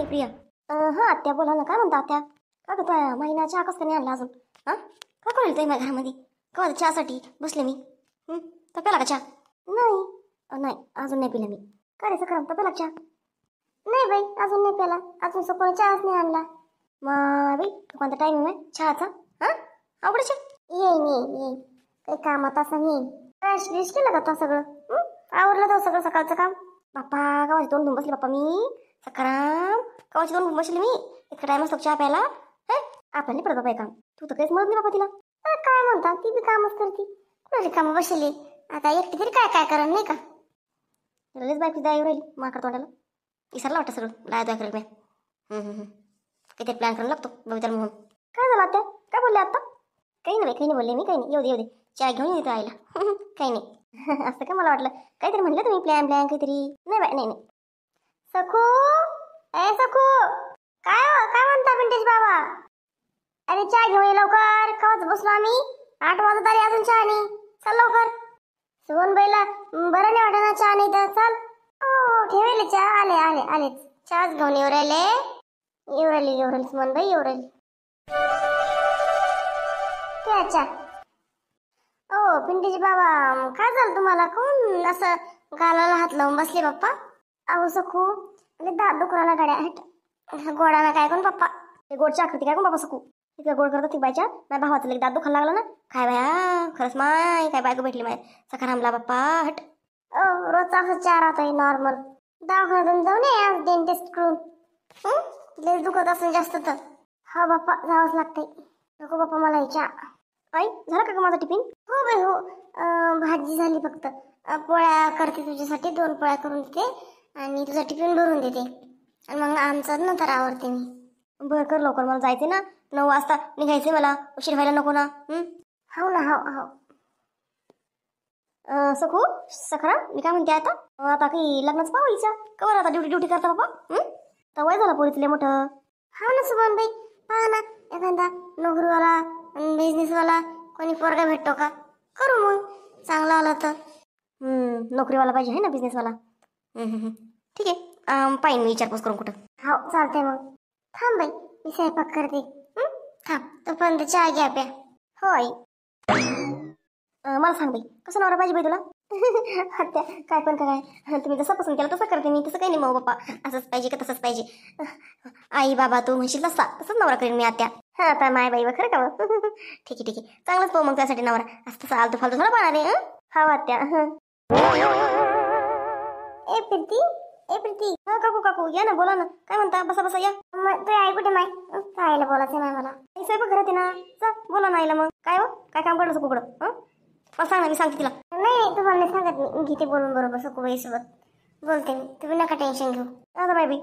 प्रिया. हां आत्या बोला ना. काय म्हणता आत्या? का गं तुझ्या महिन्याच्या कसं नाही आणला अजून? हां काय करेल तुम्ही माझ्या घरामध्ये? का चहासाठी बसले मी. तर प्याला का चहा? नाही नाही अजून नाही पिला मी. काय रे सकराम तर प्याला चहा? नाही बाई अजून नाही प्याला. अजून सकाळी चहाच नाही आणला. मग बाई कोणता टाईम आहे चहाचा? हां आवडचे येईन येईन येईन. काही कामात असं येईन. फ्रेश फ्रेश केलं का तो सगळं? आवरलं तो सगळं सकाळचं काम? बाप्पा गावाची तोंड धुवून बसली बाप्पा मी. सकाराम गावाची तोंड धुवून बसली मी. इतका टाइम असतो चहा प्यायला. आपल्याला नाही पडत बाबा हे काम. तू तर काहीच म्हणत नाही बाबा तिला. काय म्हणता ती बी कामच करते. कुणाची कामं बसली आता एकटी तरी काय काय करा नाही का? लगेच बायको जाय राहील माकड तोंडाला. विसरला वाटतं सगळं लाय द्या करेल मी. काहीतरी प्लॅन करायला लागतो बघितलं म्हणून. काय झालं आता? काय बोलले आता? काही नाही बोलले मी. काही नाही. येऊ दे चहा घेऊन येते आईला. काही नाही. असं का मला वाटलं काहीतरी म्हणलं तुम्ही प्लॅन काहीतरी. नाही बाय नाही. सखू ए सखू काय म्हणता पिंटेश बाबा? अरे चहा घेऊन ये लवकर. कवाच बसलो आम्ही. 8 वाजत आले अजून चहा नाही. चल लवकर. सुगनबाईला बरं नाही वाटत ना चहा नाही तर चल. हो ठेवले चहा. आले चहाच घेऊन येऊ राहिले सुगनबाई येऊ राहिली. अच्छा ओ पिंटेश बाबा काय झालं तुम्हाला? कोण असं गालाला हात लावून बसले बाप्पा? अहो सखू म्हणजे दात दुखराला गाड्या गोडाला काय कोण पप्पा? ते गोडच्या आकृती काय कोण बाबा सखू? इतकं गोड करतात ती बायच्या. माझ्या भावाचं लगे दात दुखायला लागला ना. काय बाया खरंच माय काय बायको भेटली माय सकारामला बाप्पा. हट रोजचा असं चार आता नॉर्मल. दवाखान्यातून जाऊन ये आज डेंटिस्ट कडून. लय दुखत असेल जास्त तर. हा बाप्पा जावंच लागतंय. नको बाप्पा मला चहा. आई झाला का माझा टिफिन? हो बाई हो. भाजी झाली फक्त. पोळ्या करते तुझ्यासाठी. 2 पोळ्या करून देते आणि तुझा टिफिन भरून देते आणि मग आमचं नंतर आवडते मी. बरं कर लवकर मला जायचे ना. 9 वाजता निघायचे मला. उशीर व्हायला नको ना. हो ना हो. सखू सखरा मी काय म्हणते आता काही लग्नाचं पाहू हिच्या. कवर आता ड्युटी करता बाबा. तर वय झालं पोरीचं लय मोठं. हो ना सुमनबाई पहा ना एखादा नोकरीवाला बिझनेसवाला कोणी पोरगा भेटतो का? करू मग चांगला आला तर. नोकरीवाला पाहिजे आहे ना बिझनेसवाला. ठीक आहे पाहिजे मी विचारपूस करून कुठं. हो चालतंय मग. थांब बाई मी स्वयंपाक करते. थांब तोपर्यंत चहा घ्या प्या. हो आई. मला सांग बाई कसं नवरा पाहिजे बाई तुला? आत्या काय पण काय तुम्ही जसं पसंत केलं तसं करते मी. तसं काही नाही मग बाप्पा असंच पाहिजे का तसंच पाहिजे. आई बाबा तू म्हणशील तसंच नवरा करेन मी आत्या. हा आता माय बाई खरं का? ठीक आहे चांगलंच पाहू मग त्यासाठी नवरा. असं तसं आलतू फालतू थोडा पाहणार आहे. हा आत्या. ए प्रीती हा काकू या ना बोला ना. काय म्हणता? बसा या. तू आई कुठे माय? काय बोलायचं नाही मला. स्वयंपाक घरात ना. चल बोला ना आईला मग. काय हो काय काम करलं सगळं मला सांग ना. मी सांगते तिला. नाही तुम्हाला नाही सांगत मी. घेते बोलून बरोबर सखूबाई सोबत बोलते मी. तुम्ही नका टेन्शन घेऊ. आता बाय बाई.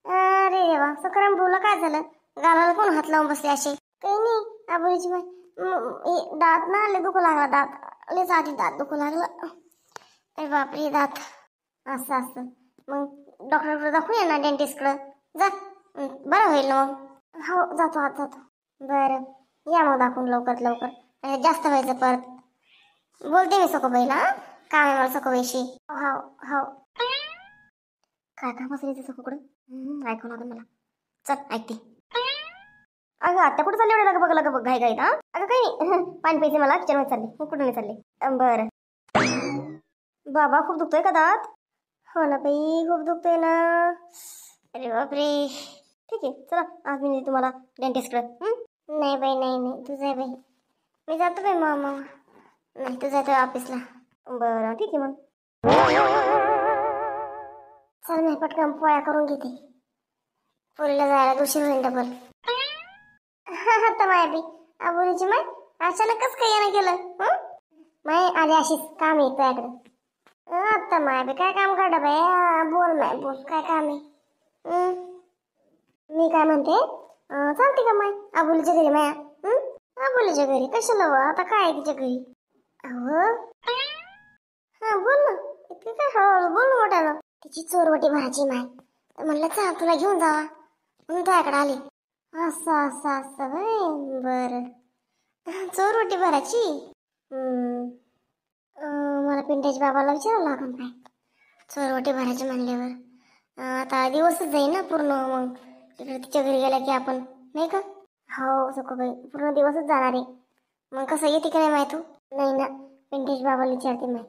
अरे देवा सकाराम बोला काय झालं? गालाला कोण हात लावून बसले असे? काही नाही आबोलीची बाई दात ना लय दुखू लागला. दात आधी दात दुखू लागला. अरे बापरे दात असं मग डॉक्टरकडे दाखवूया ना डेंटिस्टकडे. जा बरं होईल ना मग. हो जातो. बरं या मग दाखवून लवकर जास्त व्हायचं परत. बोलते मी सखूबाईला. काम आहे मला सखूबाईशी. हो काय काम असेल सखूकडं? ऐकून लागेल मला. चल ऐकते. अगं आत्या कुठं चालली एवढे बघ घाई हा? अगं काही नाही पाणी प्यायचे मला. किचनमध्ये चालली. कुठं नाही चालले. बरं बाबा खूप दुखतोय का दात? हो ना बाई खूप दुखतोय ना. अरे बापरे. ठीक आहे चला आज मी तुम्हाला डेंटिस्टकडे. नाही बाई नाही तुझं आहे बाई. मी जातो बाई मामा. नाही तू जातो ऑफिसला. बरं ठीक आहे मग. चल मी पटकन पोळ्या करून घेते. पोरीला जायला उशीर होईल डबल. आता माय बी आबोलीची माय अचानकच काही येणं केलं. माय आली अशीच काम आहे तुझ्याकडे. आता माय बी काय काम काढ बाय. बोल काय काम आहे? मी काय म्हणते चालते का माय आबोलीच्या घरी माया? आबोलीच्या घरी कशाला व आता काय तिच्या घरी? अहो हा बोल ना. इतकं काय हळूहळू बोल मोठ्यानं. तिची चोरवटी भरायची माय. म्हणलं चल तुला घेऊन जावा म्हणून तुझ्याकडे आली. असं बरं चोरवटी भरायची. मला पिंटेश बाबाला विचारावं लागून काय चोरवटी भरायची म्हणल्यावर. आता दिवसच जाईल ना पूर्ण, मग तिकडे तिच्या घरी गेल्या की आपण, नाही का? हो सखूबाई, पूर्ण दिवसच जाणार आहे. मग कसं येते की नाही माहीत तू? नाही ना, पिंटेश बाबाला विचारते मी.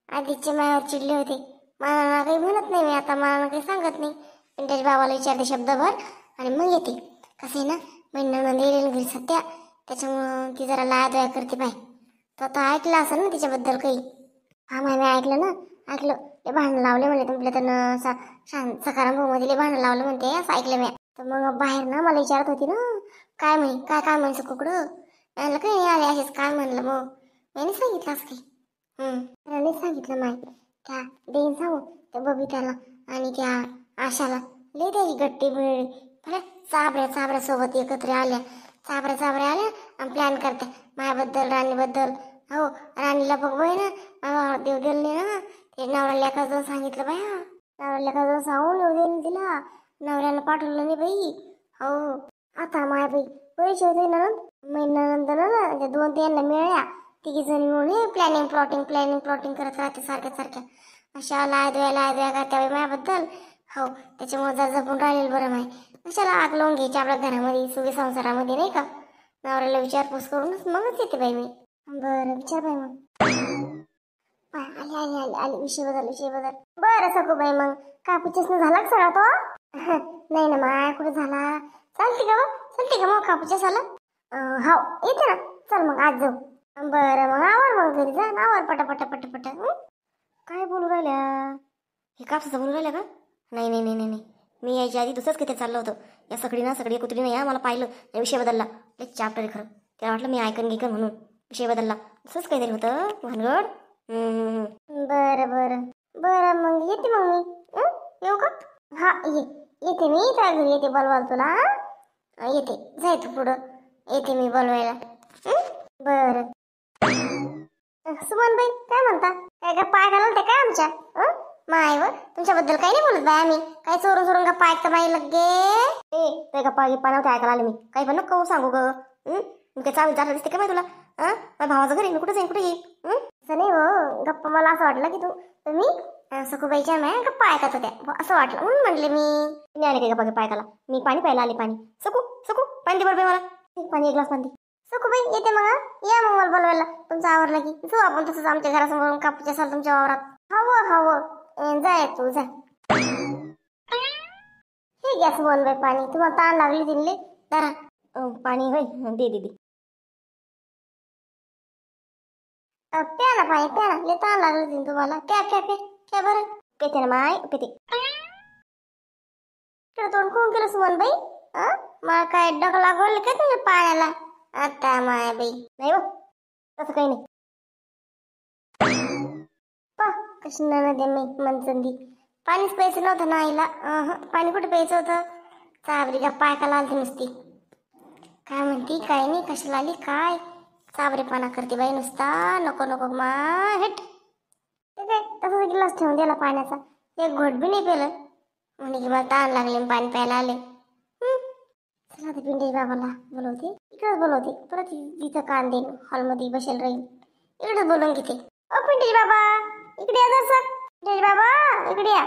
आधीचे मायावर चिडले होते, मला काही म्हणत नाही मी, आता मला काही सांगत नाही. पिंटेश बाबाला विचारते शब्दभर आणि मग येते. कसं आहे ना, महिन्यानं येईल घरी सध्या, त्याच्यामुळं ती जरा लाया करते बाय. तो आता ऐकलं असं ना तिच्याबद्दल काही. हा माय, मी ऐकलं ना, ऐकलं. ते भांडण लावले म्हणे तुमच्या त्यानं सकाराम भाऊमध्ये लय भांडण लावलं म्हणते, असं ऐकलं मी. तर मग बाहेर ना मला विचारत होती ना, काय म्हणे, काय काय म्हणायचं कुकडं. म्हणलं काही नाही, आले असेच काय म्हणलं. मग मी सांगितलं असं काही. त्याने सांगितलं माय, त्या देईन सांगू त्या बबिताला आणि त्या आशाला. लय त्याची गट्टी मिळली, चाबऱ्या सोबत एकत्र आल्या. चाबऱ्या आल्या आणि प्लॅन करते माझ्याबद्दल, राणीबद्दल. हो, राणीला बघ बाई ना, देव दिले ना, ते नवरा लेखाचं सांगितलं बाया. नवरा लेखाचं सांगून येऊ दिलं तिला, नवऱ्यानं पाठवलं नाही बाई. हो, आता माया बाई पैसे होते ना, महिन्यानंतर ना 2-3 मिळाल्या. तिघी जणी मिळून प्लॅनिंग प्लॉटिंग करत राहते सारख्या अशा लाय करत्या बाई माझ्याबद्दल. हो, त्याच्यामुळे जर जपून राहिलेलं बरं माय. कशाला आग लावून घ्यायची आपल्या घरामध्ये, सुखी संसारामध्ये, नाही का? नवऱ्याला विचारपूस करूनच मगच येते बाई मी. बरं, विचार बाई मग. आले विषय बदल. बरं सखूबाई, मग कापूचेस झाला का सगळा तो? नाही ना माय, कुठे झाला? चालते का मग कापूच्या साला? हो, येते ना. चल मग आज जाऊ. बरं, मग आवर, मग घरी जा ना, आवर पटापट. काय बोलू राहिल्या? हे कापसाचं बोलू राहिल्या का? नाही, मी यायच्या आधी दुसरंच किती चाललं होतं. या सगळी कुत्रीने या मला पाहिलं, या विषय बदलला. एक चाप्टर आहे खरं. त्याला वाटलं मी ऐकन म्हणून विषय बदलला. दुसरंच काहीतरी होतं भानगड. बरं, मग येते मग मी. येऊ का? हा, येते मी त्या घरी, येते बोलवाल तुला. येते, जाय तू पुढं, येते मी बोलवायला. बरं. सुमनबाई, काय म्हणता? काय का पाय घालवते काय आमच्या? माय व तुमच्याबद्दल काही नाही बोलत बाय आम्ही. काय चोरून का पाय का बाई लगे? ते का पाय पानवते ऐकायला आले मी. काही पण नको सांगू ग. काय चावी चालला दिसते का बाई तुला? माझ्या भावाचं घरी मी कुठे येईल? असं नाही हो, गप्पा मला असं वाटलं की तुम्ही सखूबाईच्या माय गप्पा ऐकत होत्या असं वाटलं, म्हणून म्हणले मी आले काय गप्पा पायकाला. मी पाणी प्यायला आले. पाणी सकू पाणी दे बरं मला. पाणी, एक ग्लास पाणी. सखूबाई येते मग, या मग मला बोलवायला. तुमचं आवरलं की जाऊ आपण तसंच आमच्या घरासमोरून कापूच्या साल तुमच्या वावरात. हवं जाय तू जा. हे घ्या सुमनबाई पाणी, तुम्हाला ताण लागली दिले जरा. पाणी होय, दे. प्या ना पाणी, प्या ना, लय ताण लागली तुम्हाला. प्या बरं. पेते ना माय, पेते. तोंड कोण केलं सुमनबाई? मला काय डग लागवलं काय तुझ्या पाण्याला? आता माय बाई नाही हो, तसं काही नाही. कशी नदी मी मनचंदी. पाणीच प्यायचं नव्हतं ना आईला. पाणी कुठे प्यायचं होतं? चाबरीला पाय का लागली नुसती. काय म्हणती काय नाही, कशाला आली काय? चाबरेपणा करते बाई नुसता. नको मा हेट. ते काय तसंच गिलास ठेवून दिला पाण्याचा, एक घोट बी नाही पेलं. म्हणे की मला ताण लागले, पाणी प्यायला आले. चला ते पिंटेश बाबाला बोलवते, इकडेच बोलवते. परत तिथं कान देईन, हॉलमध्ये बसेल राहील. इकडेच बोलून घेते. ओ पिंटेश बाबा, इकडे या जरासं. पिंटेश बाबा इकडे या.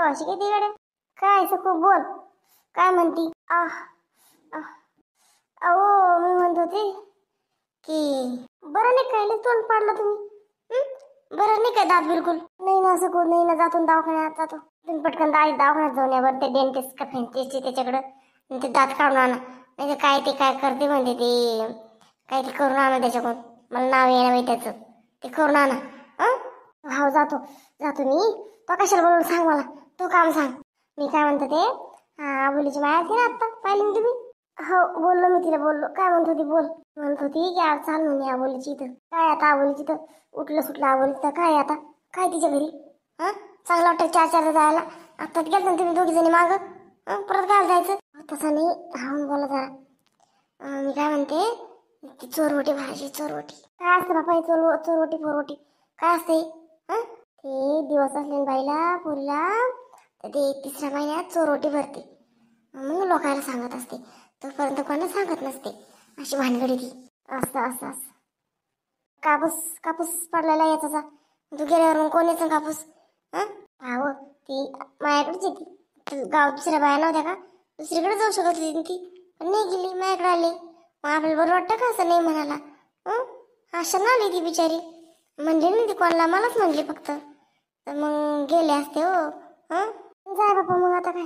अशी किती इकडे? काय सखू बोल, काय म्हणती? अहो मी म्हणत होते की बरं नाही काय, तोंड पाडलं तुम्ही? बरं नाही काय दात बिलकुल? नाही ना सखू, नाही ना, जातो दवाखान्यात जातो. तुम्ही पटकन दवाखान्यात जाऊन यावर, ते डेंटिस्ट का फेंटिस्ट त्याच्याकडं ते दात काढून आणा. नाही ते काय करते म्हणते, ते काय ते करून आणा त्याच्याकडून. मला नाव येणं माहिती त्याचं, ते करून आणा. हो जातो मी. तो कशाला बोलून सांग मला, तो काम सांग. मी काय म्हणतो ते, आबोलीची माया ती ना आत्ता पाहिली ना तुम्ही? हो बोललो मी तिला, बोललो. काय म्हणत होती बोल? म्हणत होती की आज चाल म्हणे आबोलीची इथं. काय आता आबोलीची इथं उठलं सुटलं आबोलीचं काय आता? काय तिच्या घरी? चांगलं वाटतं 4 जायला. आत्ताच गेलं ना तुम्ही 2 जणी मागं. परत काय जायचं? तसं नाही, हाऊन बोला जरा. मी काय म्हणते, ती चोरवटी भाजी, चोरवटी काय असते बापा? चोरवटी फोरवटी काय असते? ते दिवस असले बाईला पुरीला, तर ते 3ऱ्या महिन्यात चोरवटी भरते. मग लोकांना सांगत असते, तोपर्यंत कोणाला सांगत नसते. अशी भानगडी ती. असं कापूस पडलेला याचा. तू गेल्यावर मग कोण याचा कापूस? ती माझ्याकडेच येते. गाव दुसऱ्या बाया नव्हत्या का, दुसरीकडे जाऊ शकत होती ती, पण नाही गेली, माझ्याकडे आली. मग आपल्याला बरं वाटतं का असं नाही म्हणाला? अशा ना आली ती बिचारी, म्हणली नाही ती कोणाला, मलाच म्हणली फक्त. तर मग गेले असते हो. जाय बापा मग आता काय.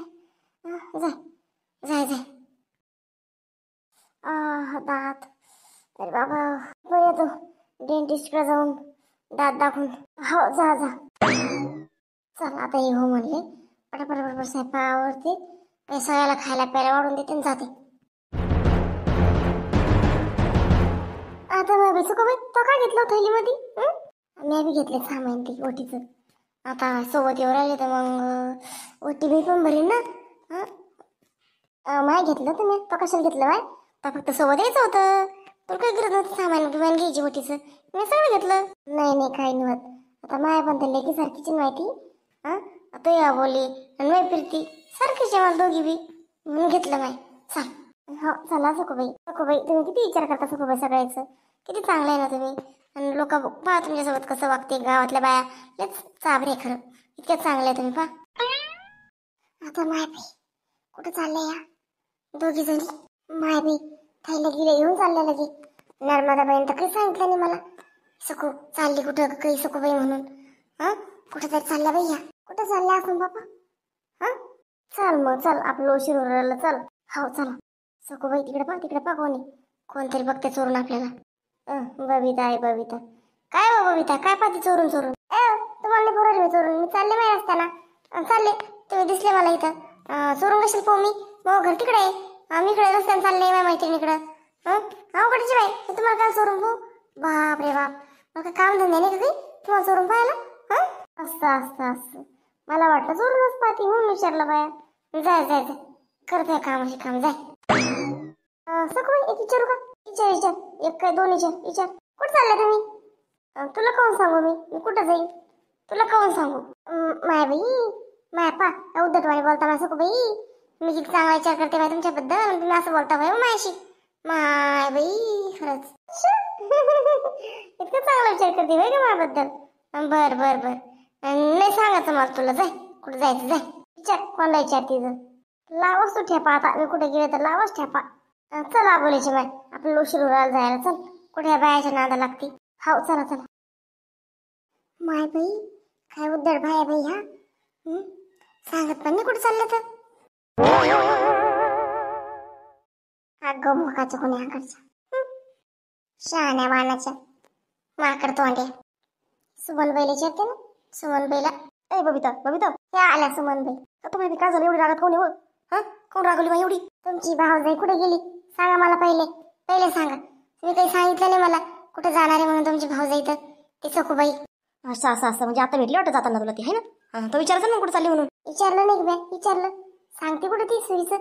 जाय जाय जाय. दात, अरे बाबा बरं येतो डेंटिस्टकडे जाऊन दात दाखवून. हो जा जा. चल आता ये हो म्हणले, पटापट स्वयंपाकावरती सगळ्याला खायला प्यायला वाढून देते आणि जाते. आता मग सको बाई तो काय घेतलं थैलीमध्ये? मी बी घेतले सामान ती ओटीचं. आता सोबत येऊ राहिले तर मग ओटी मी पण भरीन ना. माय घेतलं तुम्ही, तो कशाला घेतलं माय? तर फक्त सोबत यायचं होतं, तुला काही गरज नव्हती सामान बिमान घ्यायची ओटीचं, मी सगळं घेतलं. नाही काही नव्हत. आता माया पण तर लेकी सारखीची माहिती. आता या बोली आणि माय फिरती सारखीच आहे मला दोघी बी, म्हणून घेतलं माय. चल हो चला सखूबाई. सखूबाई तुम्ही किती विचार करता सखूबाई सगळ्याचं, किती चांगलं आहे ना तुम्ही. आणि लोक पहा तुमच्यासोबत कसं वागते, गावातल्या बाया लेच चाबरे खरं, इतक्या चांगल्या तुम्ही पहा. आता माय बाई कुठं चाललंय या दोघी जणी? माय बाई थैला गिले घेऊन चालल्या लगे. नर्मदा बाईन तर काही सांगितलं नाही मला. सकू चालली कुठं काही सखूबाई म्हणून. कुठं तरी चालल्या बाई या, कुठं चालल्या असून बापा? चल मग चल, आपलं उशीर उरला, चल. हो चला. सखूबाई तिकडे पहा कोणतरी बघते चोरून आपल्याला. बबिता आहे बबिता. काय हो बबिता, काय पाहते चोरून चोरून? तुम्हाला नाही बोलवलं मी चोरून, मी चालले माझ्या रस्त्याला चालले, तुम्ही दिसले मला इथं. चोरून कशाला पाहू मी? मग घर तिकडे आहे, मी इकडे रस्त्याने चालले माझ्या मैत्रिणीकडं. कडची बाई तुम्हाला काय चोरून पाहू? बाप रे बाप, मग काय काम धंदे नाही का काही तुम्हाला चोरून पाहायला? असं मला वाटलं चोरूनच पाहते म्हणून विचारलं बाया. जाय जाय जाय, करते कामाशी काम, जाय. सखूबाई एक विचारू का? विचार एक काय दोन विचार. कुठं चालल्या तुम्ही? तुला कोण सांगू मी कुठं जाईल? तुला कोण सांगू? माय बाई माय पा उद्धटवाणी बोलता माझ्या सखूबाई. मी किती चांगला विचार करते बाई तुमच्याबद्दल, तुम्ही असं बोलता बाई माझ्याशी. माय बाई खरंच इतकं चांगला विचार करते बाई का माझ्याबद्दल? बर नाही सांगायचं मला तुला, जाय कुठं जायचं जाय. विचार कोणाला विचारते तर लावच तू ठेपा. आता मी कुठे गेले तर लावच ठेपा. चला बोलायची बाय, आपल्याला उशीर उरायला जायला. चल कुठे बायाच्या नादा लागते. हो चला. माय बाई काय उद्धट बाय बाई ह्या. सांगत पण नाही कुठे चाललं तर. अगं भोकाच्या कोणी आकडच्या शहाण्या वाणाच्या माकड तोंड्या. सुमनबाईला विचारते ना, सुमनबाईला. ए बबिता त्या आल्या सुमनबाई. तुम्ही काय झालं एवढी रागात कोण आहे? कोण रागवली बाई एवढी? तुमची भाऊजाई कुठे गेली सांगा मला, पहिले सांगा. तुम्ही काही सांगितलं नाही मला कुठे जाणार आहे म्हणून तुमची भाऊजाई. तर ती सखूबाई असं म्हणजे आता भेटली वाटत जाताना तुला ती आहे ना? तो विचारतं ना कुठे चालली म्हणून. विचारलं नाही बाय, विचारलं सांगते कुठे ती सुईचं,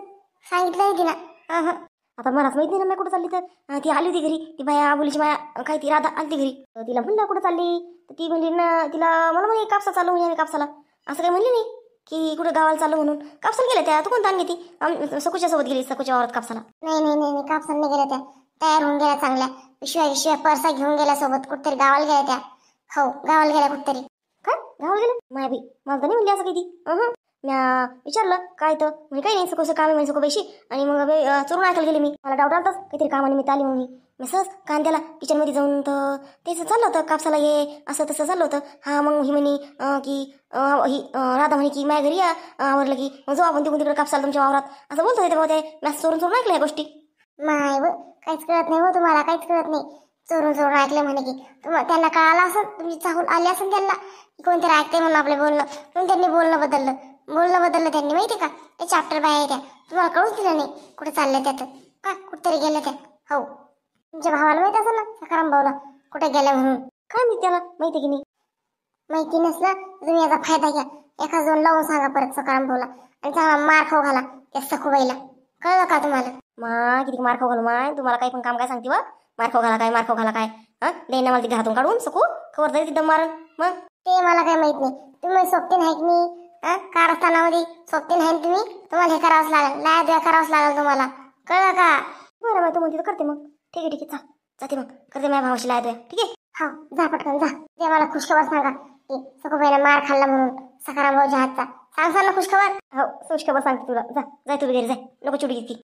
सांगितलं नाही तिला. आता मलाच माहित नाही ना मी कुठे चालली. तर ती आली होती घरी, ती बाया बोलीची माया काय ती राधा आली घरी. तिला म्हणलं कुठे चालली, तर ती म्हणली ना तिला मला म्हणे कापसा चालू म्हणजे कापसाला. असं काही म्हणली नाही की कुठे गावाला चालू म्हणून. कापसाला गेल्या त्या. तू कोणता आणली ती? सखूच्या सोबत गेली, सखूच्या वावरात कापसाला. नाही कापसाला नाही गेल्या त्या, तयार होऊन गेल्या चांगल्या, पिशव्या परसा घेऊन गेल्या सोबत. कुठतरी गावाला गेल्या त्या. हो गावाला गेल्या कुठतरी. काय गावाला गेल्या? माय बाई मला तर नाही म्हणली असं काही ती. विचारलं काय तर म्हणजे काही नाही, सकोसं काम आहे म्हणजे सकोबाईशी. आणि मग चोरून ऐकायला गेले मी. मला डाऊट आलताच काहीतरी कामानिमित्त आली म्हणून मी सहज कांद्याला किचनमध्ये जाऊन तर तेच चाललं होतं कापसाला ये असं तसं चाललं होतं. मग ही म्हणे की ही राधा म्हणे की माझ्या घरी या आवरलं की मग जाऊ आपण तिकडे कापसाला तुमच्या वावरात, असं बोलतो होते तेव्हा. ते मॅस चोरून ऐकलं या गोष्टी. माय काहीच कळत नाही हो तुम्हाला, काहीच कळत नाही. चोरून ऐकलं म्हणे की त्यांना कळालं असं, तुमची चाहूल आली असं त्यांना कोणतरी ऐकते म्हणून आपलं बोलणं, म्हणून त्यांनी बोलणं बदललं त्यांनी. माहिती का ते चॅप्टर बाहेर त्या तुम्हाला कळूच दिलं नाही कुठे चालल्या त्यात का कुठतरी गेल्या त्या. हो तुमच्या भावाला माहिती असेल ना, सखाराम भाऊला कुठे गेल्या म्हणून. काय मी त्याला माहिती की नाही? माहिती नसलं तुम्ही याचा फायदा घ्या, एखाद दोन लावून सांगा परत सखाराम भाऊला आणि चांगला मार खाऊ घाला त्या सखूबाईला. कळलं का तुम्हाला? किती मार खाऊ घालू माय तुम्हाला? काही पण काम काय सांगते वा? मार खाऊ घाला काय देणं मला ती घरातून काढून सकू खबर तरी तिथं मारण. मग ते मला काय माहित नाही. तुम्ही सोबतीन आहे की नाही? कारस्थानामध्ये सोबतीन आहे तुम्ही, तुम्हाला हे करावंच लागेल, लाया करावंच लागेल तुम्हाला. कळलं का? बरं बाई तू म्हणते तर करते मग. ठीक आहे चा जाते मग, करते माझ्या भावाशी लाया ठीक आहे. हा जा पटकन जा. ते मला खुशखबर सांगा की सखूबाईला मार खाल्ला म्हणून सखाराम भाऊच्या हातचा. सांग ना खुशखबर. हो खुशखबर सांगते तुला. जा जाय तुम्ही घरी जाय. नको चिडू इतकी.